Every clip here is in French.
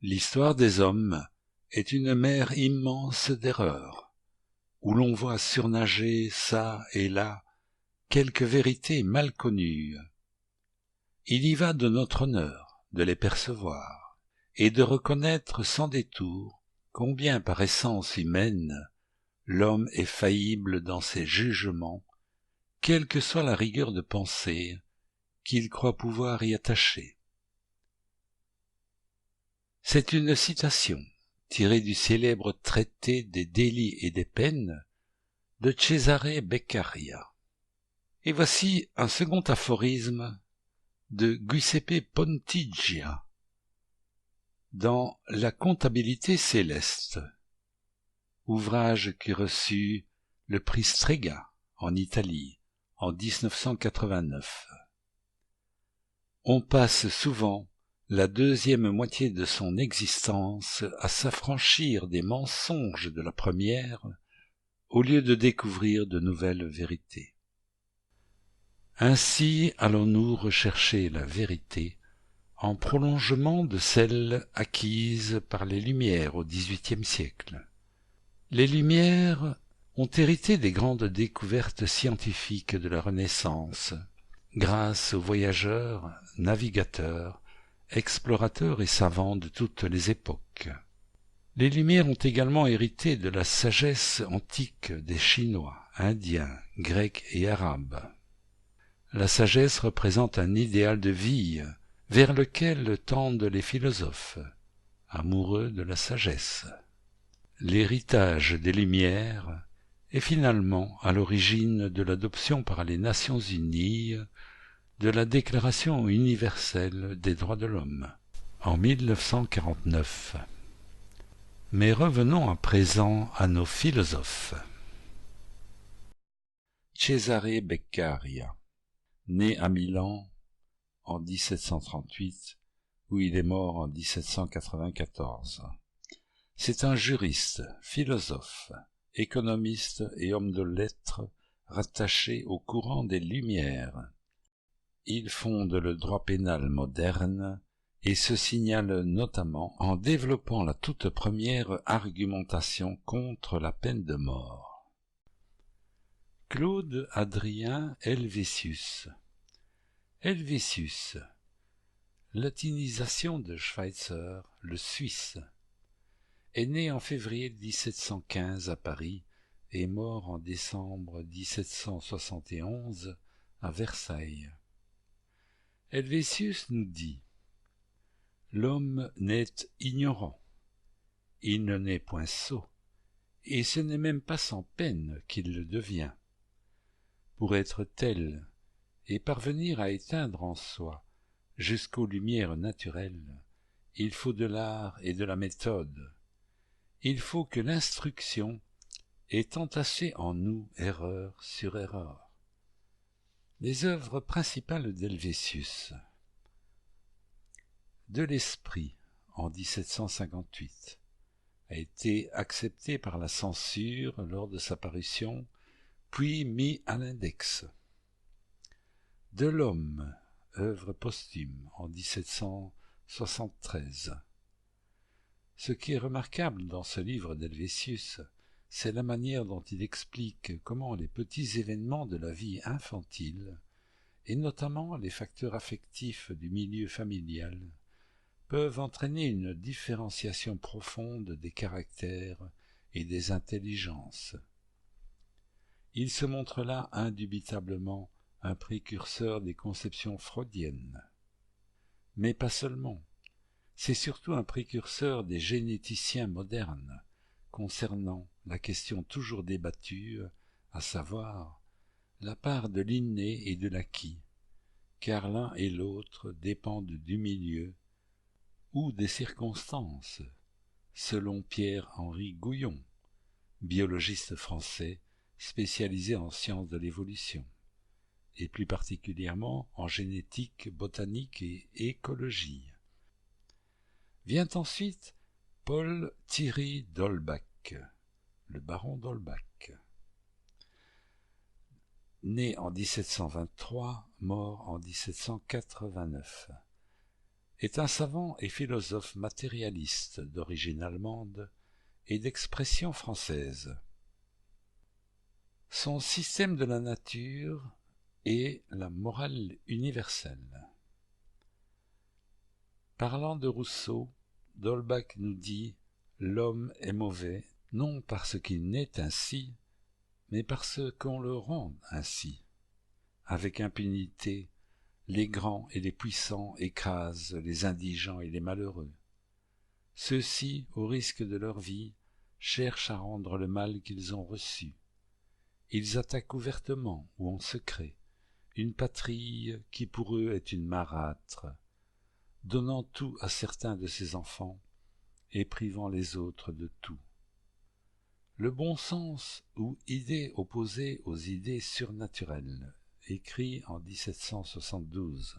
L'histoire des hommes est une mer immense d'erreurs, où l'on voit surnager çà et là quelques vérités mal connues. Il y va de notre honneur de les percevoir et de reconnaître sans détour combien par essence humaine l'homme est faillible dans ses jugements, quelle que soit la rigueur de pensée qu'il croit pouvoir y attacher. C'est une citation tirée du célèbre traité des délits et des peines de Cesare Beccaria. Et voici un second aphorisme de Giuseppe Pontigia dans La comptabilité céleste, ouvrage qui reçut le prix Strega en Italie en 1989. On passe souvent la deuxième moitié de son existence à s'affranchir des mensonges de la première, au lieu de découvrir de nouvelles vérités. Ainsi allons-nous rechercher la vérité en prolongement de celle acquise par les Lumières au XVIIIe siècle. Les Lumières ont hérité des grandes découvertes scientifiques de la Renaissance, grâce aux voyageurs, navigateurs, explorateurs et savants de toutes les époques. Les Lumières ont également hérité de la sagesse antique des Chinois, Indiens, Grecs et Arabes. La sagesse représente un idéal de vie vers lequel tendent les philosophes, amoureux de la sagesse. L'héritage des Lumières est finalement à l'origine de l'adoption par les Nations Unies de la Déclaration universelle des droits de l'homme, en 1949. Mais revenons à présent à nos philosophes. Cesare Beccaria, né à Milan en 1738, où il est mort en 1794. C'est un juriste, philosophe, économiste et homme de lettres rattaché au courant des Lumières. Il fonde le droit pénal moderne et se signale notamment en développant la toute première argumentation contre la peine de mort. Claude Adrien Helvétius. Helvétius, latinisation de Schweitzer, le Suisse, est né en février 1715 à Paris et mort en décembre 1771 à Versailles. Helvétius nous dit: l'homme n'est ignorant, il ne n'est point sot, et ce n'est même pas sans peine qu'il le devient. Pour être tel et parvenir à éteindre en soi jusqu'aux lumières naturelles, il faut de l'art et de la méthode. Il faut que l'instruction ait entassé en nous erreur sur erreur. Les œuvres principales d'Helvétius. De l'esprit, en 1758, a été accepté par la censure lors de sa parution, puis mis à l'index. De l'homme, œuvre posthume, en 1773. Ce qui est remarquable dans ce livre d'Helvétius, c'est la manière dont il explique comment les petits événements de la vie infantile, et notamment les facteurs affectifs du milieu familial, peuvent entraîner une différenciation profonde des caractères et des intelligences. Il se montre là indubitablement un précurseur des conceptions freudiennes. Mais pas seulement. C'est surtout un précurseur des généticiens modernes concernant la question toujours débattue, à savoir la part de l'inné et de l'acquis, car l'un et l'autre dépendent du milieu ou des circonstances, selon Pierre-Henri Gouillon, biologiste français spécialisé en sciences de l'évolution, et plus particulièrement en génétique, botanique et écologie. Vient ensuite Paul Thierry d'Holbach, le baron d'Holbach. Né en 1723, mort en 1789. est un savant et philosophe matérialiste d'origine allemande et d'expression française. Son système de la nature est la morale universelle. Parlant de Rousseau, d'Holbach nous dit « L'homme est mauvais, non parce qu'il naît ainsi, mais parce qu'on le rend ainsi. Avec impunité, les grands et les puissants écrasent les indigents et les malheureux. Ceux-ci, au risque de leur vie, cherchent à rendre le mal qu'ils ont reçu. Ils attaquent ouvertement ou en secret une patrie qui pour eux est une marâtre, donnant tout à certains de ses enfants et privant les autres de tout. Le bon sens ou idée opposée aux idées surnaturelles, écrit en 1772.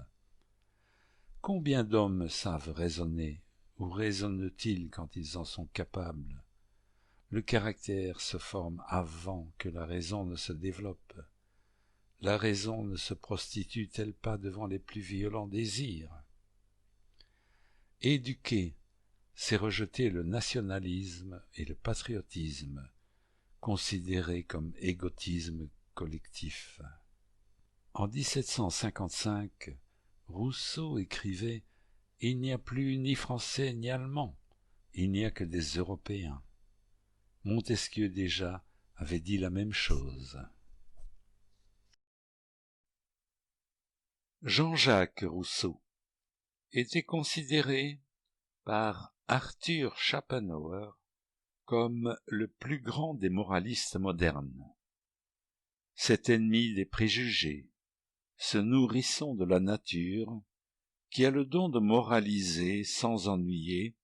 Combien d'hommes savent raisonner, ou raisonnent-ils quand ils en sont capables? Le caractère se forme avant que la raison ne se développe. La raison ne se prostitue-t-elle pas devant les plus violents désirs? Éduquer, c'est rejeter le nationalisme et le patriotisme, considérés comme égotisme collectif. En 1755, Rousseau écrivait « Il n'y a plus ni Français ni Allemands, il n'y a que des Européens ». Montesquieu déjà avait dit la même chose. Jean-Jacques Rousseau était considéré par Arthur Schopenhauer comme le plus grand des moralistes modernes. Cet ennemi des préjugés, ce nourrisson de la nature, qui a le don de moraliser sans ennuyer,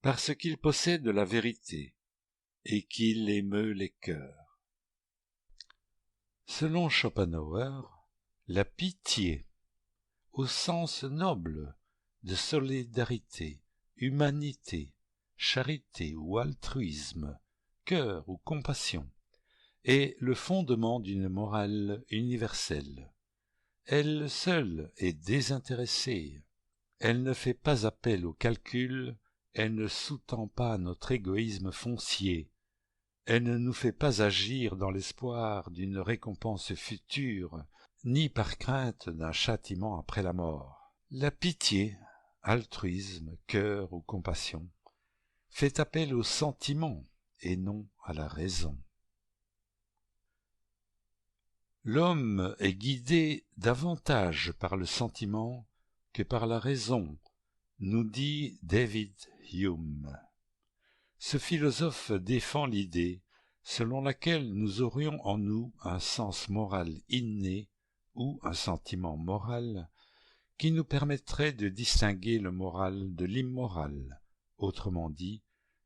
parce qu'il possède la vérité et qu'il émeut les cœurs. Selon Schopenhauer, la pitié, au sens noble de solidarité, humanité, charité ou altruisme, cœur ou compassion, est le fondement d'une morale universelle. Elle seule est désintéressée, elle ne fait pas appel au calcul, elle ne sous-tend pas notre égoïsme foncier, elle ne nous fait pas agir dans l'espoir d'une récompense future, ni par crainte d'un châtiment après la mort. La pitié, altruisme, cœur ou compassion, fait appel au sentiment et non à la raison. L'homme est guidé davantage par le sentiment que par la raison, nous dit David Hume. Ce philosophe défend l'idée selon laquelle nous aurions en nous un sens moral inné ou un sentiment moral qui nous permettrait de distinguer le moral de l'immoral, autrement dit,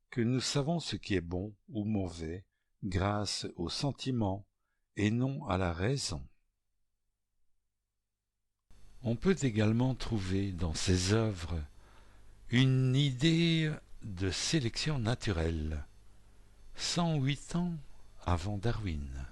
que nous savons ce qui est bon ou mauvais grâce au sentiment et non à la raison. On peut également trouver dans ses œuvres une idée de sélection naturelle, 108 ans avant Darwin.